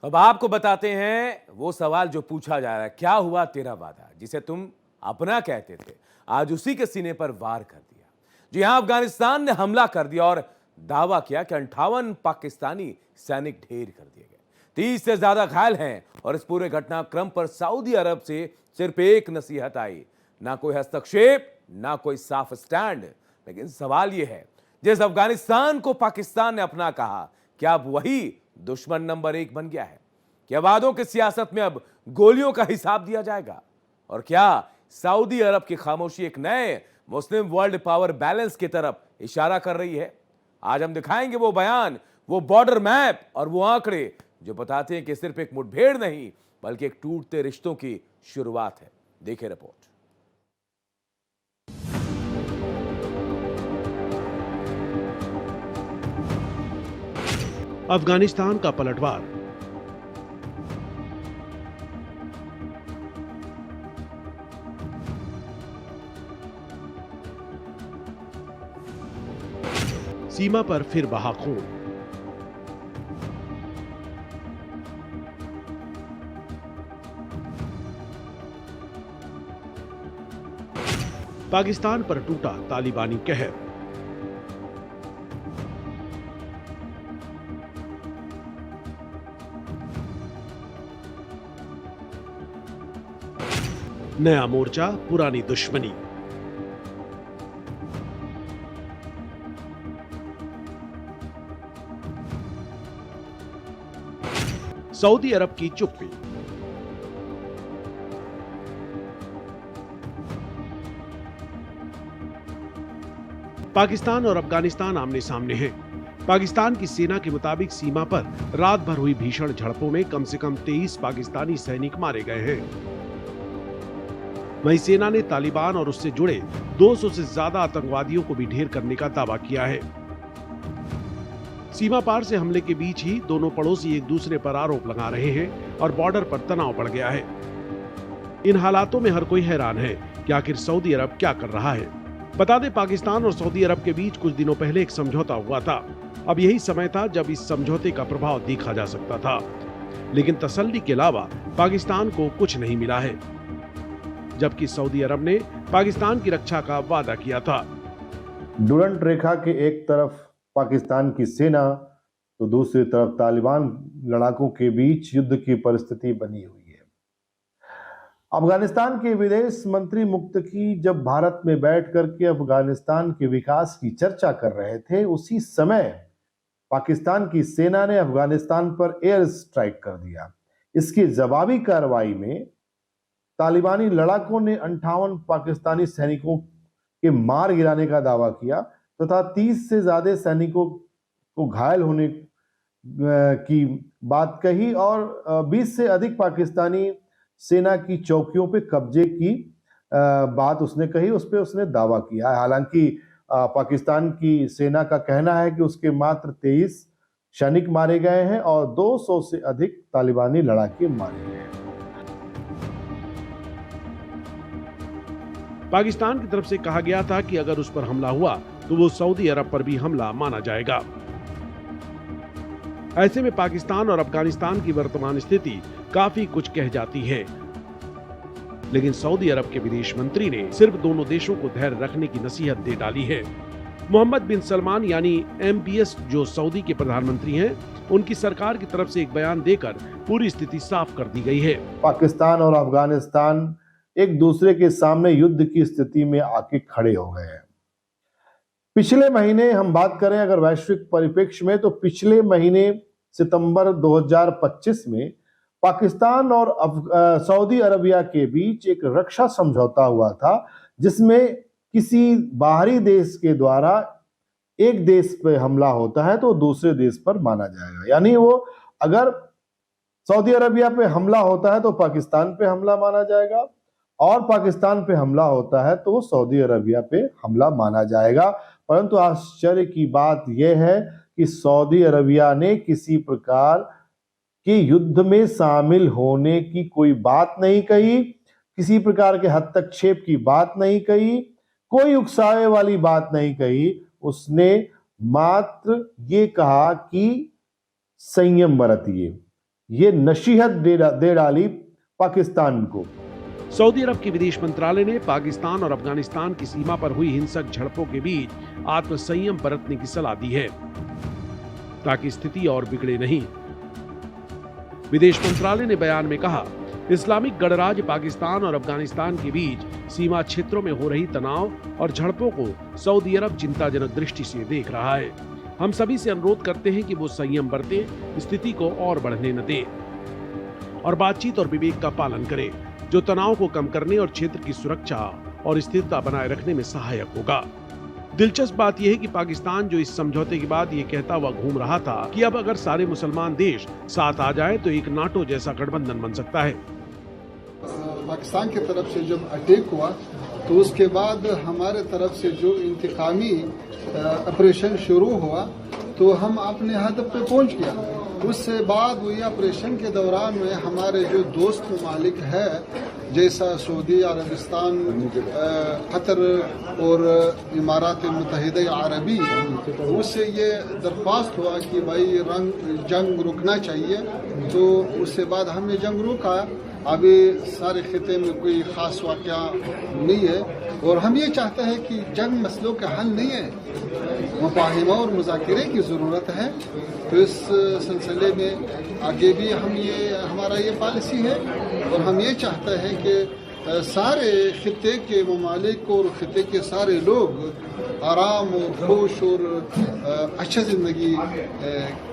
अब आपको बताते हैं वो सवाल जो पूछा जा रहा है, क्या हुआ तेरा वादा जिसे तुम अपना कहते थे, आज उसी के सीने पर वार कर दिया। जी हां, अफगानिस्तान ने हमला कर दिया और दावा किया कि 58 पाकिस्तानी सैनिक ढेर कर दिए गए, 30 से ज्यादा घायल हैं और इस पूरे घटनाक्रम पर सऊदी अरब से सिर्फ एक नसीहत आई, ना कोई हस्तक्षेप, ना कोई साफ स्टैंड। लेकिन सवाल यह है, जिस अफगानिस्तान को पाकिस्तान ने अपना कहा, क्या अब वही दुश्मन नंबर 1 बन गया है? क्या वादों की सियासत में अब गोलियों का हिसाब दिया जाएगा? और क्या सऊदी अरब की खामोशी एक नए मुस्लिम वर्ल्ड पावर बैलेंस की तरफ इशारा कर रही है? आज हम दिखाएंगे वो बयान, वो बॉर्डर मैप और वो आंकड़े जो बताते हैं कि सिर्फ एक मुठभेड़ नहीं बल्कि एक टूटते रिश्तों की शुरुआत है। देखिए रिपोर्ट। अफगानिस्तान का पलटवार। सीमा पर फिर बहा खून। पाकिस्तान पर टूटा तालिबानी कहर। नया मोर्चा, पुरानी दुश्मनी। सऊदी अरब की चुप्पी। पाकिस्तान और अफगानिस्तान आमने सामने हैं। पाकिस्तान की सेना के मुताबिक सीमा पर रात भर हुई भीषण झड़पों में कम से कम 23 पाकिस्तानी सैनिक मारे गए हैं। वहीं सेना ने तालिबान और उससे जुड़े 200 से ज्यादा आतंकवादियों को भी ढेर करने का दावा किया है। सीमा पार से हमले के बीच ही दोनों पड़ोसी एक दूसरे पर आरोप लगा रहे हैं और बॉर्डर पर तनाव बढ़ गया है। इन हालातों में हर कोई हैरान है कि आखिर सऊदी अरब क्या कर रहा है। बता दें, पाकिस्तान और सऊदी अरब के बीच कुछ दिनों पहले एक समझौता हुआ था। अब यही समय था जब इस समझौते का प्रभाव देखा जा सकता था, लेकिन तसल्ली के अलावा पाकिस्तान को कुछ नहीं मिला है, जबकि सऊदी अरब ने पाकिस्तान की रक्षा का वादा किया था। डुरंट रेखा के एक तरफ पाकिस्तान की सेना तो दूसरी तरफ तालिबान लड़ाकों के बीच युद्ध की परिस्थिति बनी हुई है। अफगानिस्तान के विदेश मंत्री मुक्तकी जब भारत में बैठ करके अफगानिस्तान के विकास की चर्चा कर रहे थे, उसी समय पाकिस्तान की सेना ने अफगानिस्तान पर एयर स्ट्राइक कर दिया। इसकी जवाबी कार्रवाई में तालिबानी लड़ाकों ने 58 पाकिस्तानी सैनिकों के मार गिराने का दावा किया तथा 30 से ज्यादा सैनिकों को घायल होने की बात कही और 20 से अधिक पाकिस्तानी सेना की चौकियों पे कब्जे की बात उसने कही, उस पर उसने दावा किया। हालांकि पाकिस्तान की सेना का कहना है कि उसके मात्र 23 सैनिक मारे गए हैं और 200 से अधिक तालिबानी लड़ाके मारे गए हैं। पाकिस्तान की तरफ से कहा गया था कि अगर उस पर हमला हुआ तो वो सऊदी अरब पर भी हमला माना जाएगा। ऐसे में पाकिस्तान और अफगानिस्तान की वर्तमान स्थिति काफी कुछ कह जाती है, लेकिन सऊदी अरब के विदेश मंत्री ने सिर्फ दोनों देशों को धैर्य रखने की नसीहत दे डाली है। मोहम्मद बिन सलमान यानी MBS जो सऊदी के प्रधानमंत्री हैं, उनकी सरकार की तरफ से एक बयान देकर पूरी स्थिति साफ कर दी गई है। पाकिस्तान और अफगानिस्तान एक दूसरे के सामने युद्ध की स्थिति में आके खड़े हो गए हैं। पिछले महीने हम बात करें अगर वैश्विक परिप्रेक्ष्य में, तो पिछले महीने सितंबर 2025 में पाकिस्तान और सऊदी अरबिया के बीच एक रक्षा समझौता हुआ था, जिसमें किसी बाहरी देश के द्वारा एक देश पे हमला होता है तो दूसरे देश पर माना जाएगा। यानी वो अगर सऊदी अरबिया पे हमला होता है तो पाकिस्तान पे हमला माना जाएगा और पाकिस्तान पे हमला होता है तो सऊदी अरबिया पे हमला माना जाएगा। परंतु आश्चर्य की बात यह है कि सऊदी अरबिया ने किसी प्रकार के युद्ध में शामिल होने की कोई बात नहीं कही, किसी प्रकार के हस्तक्षेप की बात नहीं कही, कोई उकसावे वाली बात नहीं कही। उसने मात्र ये कहा कि संयम बरतिए, ये नसीहत दे डाली पाकिस्तान को। सऊदी अरब के विदेश मंत्रालय ने पाकिस्तान और अफगानिस्तान की सीमा पर हुई हिंसक झड़पों के बीच आत्मसंयम बरतने की सलाह दी है ताकि स्थिति और बिगड़े नहीं। विदेश मंत्रालय ने बयान में कहा, इस्लामिक गणराज्य पाकिस्तान और अफगानिस्तान के बीच सीमा क्षेत्रों में हो रही तनाव और झड़पों को सऊदी अरब चिंताजनक दृष्टि से देख रहा है। हम सभी से अनुरोध करते हैं कि वो संयम बरतें, स्थिति को और बढ़ने न दें और बातचीत और विवेक का पालन करें, जो तनाव को कम करने और क्षेत्र की सुरक्षा और स्थिरता बनाए रखने में सहायक होगा। दिलचस्प बात यह है कि पाकिस्तान जो इस समझौते के बाद ये कहता हुआ घूम रहा था कि अब अगर सारे मुसलमान देश साथ आ जाए तो एक नाटो जैसा गठबंधन बन सकता है। पाकिस्तान की तरफ से जब अटैक हुआ तो उसके बाद हमारे तरफ से जो इंतकामी ऑपरेशन शुरू हुआ तो हम अपने हदफ पे पहुंच गया। उससे बाद वही ऑपरेशन के दौरान में हमारे जो दोस्त ममालिक है जैसा सऊदी अरबिस्तान, कतर और इमारात मुत्तहिदा अरबी, उससे ये दरख्वास्त हुआ कि भाई जंग रुकना चाहिए। तो उससे बाद हमने जंग रोका। अभी सारे खिते में कोई ख़ास वाक़या नहीं है और हम ये चाहते हैं कि जंग मसलों का हल नहीं है, मुफाहिमा और मुज़ाकरे की ज़रूरत है। तो इस सिलसिले में आगे भी हमारा ये पॉलिसी है और हम ये चाहते हैं कि सारे खिते के ममालिक और खिते के सारे लोग आराम और खुश और अच्छी ज़िंदगी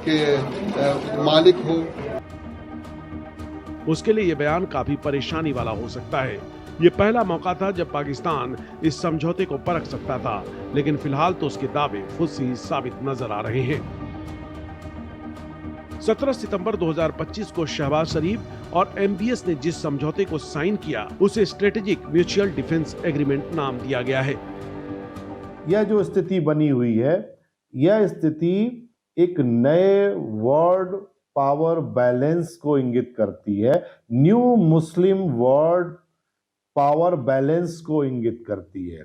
के मालिक हो। उसके लिए यह बयान काफी परेशानी वाला हो सकता है। ये पहला मौका था जब पाकिस्तान इस समझौते को परख सकता था, लेकिन फिलहाल तो उसके दावे फुर्सी साबित नजर आ रहे हैं। 17 सितंबर 2025 को शहबाज शरीफ और MBS ने जिस समझौते को साइन किया उसे स्ट्रेटेजिक म्यूचुअल डिफेंस एग्रीमेंट नाम दिया गया है। यह जो स्थिति बनी हुई है, यह स्थिति एक नए वर्ल्ड पावर बैलेंस को इंगित करती है, न्यू मुस्लिम वर्ल्ड पावर बैलेंस को इंगित करती है।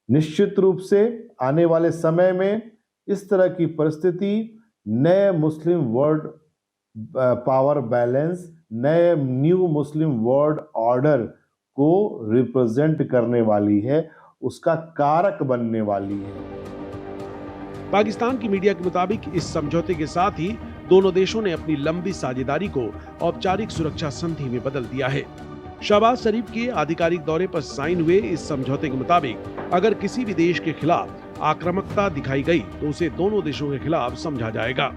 निश्चित रूप से आने वाले समय में इस तरह की परिस्थिति नए मुस्लिम वर्ल्ड पावर बैलेंस, नए न्यू मुस्लिम वर्ल्ड ऑर्डर को रिप्रेजेंट करने वाली है, उसका कारक बनने वाली है। पाकिस्तान की मीडिया के मुताबिक इस समझौते के साथ ही दोनों देशों ने अपनी लंबी साझेदारी को औपचारिक सुरक्षा संधि में बदल दिया है। शहबाज शरीफ के आधिकारिक दौरे पर साइन हुए इस समझौते के मुताबिक अगर किसी भी देश के खिलाफ आक्रामकता दिखाई गई तो उसे दोनों देशों के खिलाफ समझा जाएगा।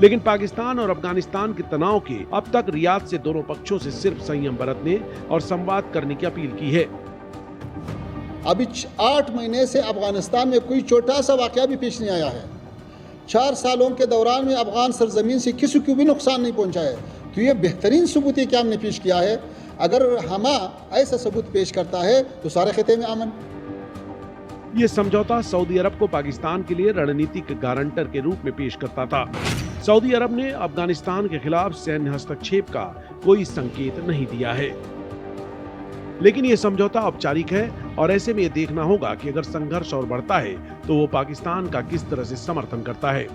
लेकिन पाकिस्तान और अफगानिस्तान के तनाव के अब तक रियाद से दोनों पक्षों से सिर्फ संयम बरतने और संवाद करने की अपील की है। अभी 8 महीने से अफगानिस्तान में कोई छोटा सा वाकया भी पेश नहीं आया है। 4 सालों के दौरान में अफगान सरजमीन से किसी को भी नुकसान नहीं पहुंचा है। तो ये बेहतरीन सबूत है कि हमने पेश किया है। अगर हम ऐसा सबूत पेश करता है तो सारे खिते में अमन। ये समझौता सऊदी अरब को पाकिस्तान के लिए रणनीतिक गारंटर के रूप में पेश करता था। सऊदी अरब ने अफगानिस्तान के खिलाफ सैन्य हस्तक्षेप का कोई संकेत नहीं दिया है, लेकिन ये समझौता औपचारिक है और ऐसे में ये देखना होगा कि अगर संघर्ष और बढ़ता है तो वो पाकिस्तान का किस तरह से समर्थन करता है।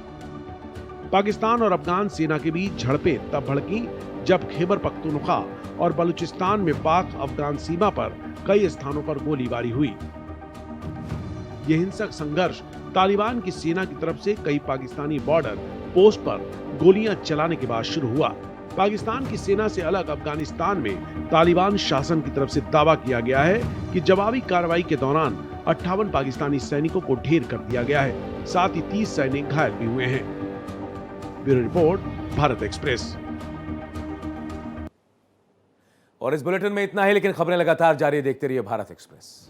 पाकिस्तान और अफगान सेना के बीच झड़पें तब भड़की जब खैबर पख्तूनख्वा और बलूचिस्तान में पाक अफगान सीमा पर कई स्थानों पर गोलीबारी हुई। यह हिंसक संघर्ष तालिबान की सेना की तरफ से कई पाकिस्तानी बॉर्डर पोस्ट पर गोलियां चलाने के बाद शुरू हुआ। पाकिस्तान की सेना से अलग अफगानिस्तान में तालिबान शासन की तरफ से दावा किया गया है कि जवाबी कार्रवाई के दौरान 58 पाकिस्तानी सैनिकों को ढेर कर दिया गया है, साथ ही 30 सैनिक घायल भी हुए हैं। Bureau report, Bharat express. और इस बुलेटिन में इतना ही, लेकिन खबरें लगातार जारी, देखते रहिए भारत एक्सप्रेस।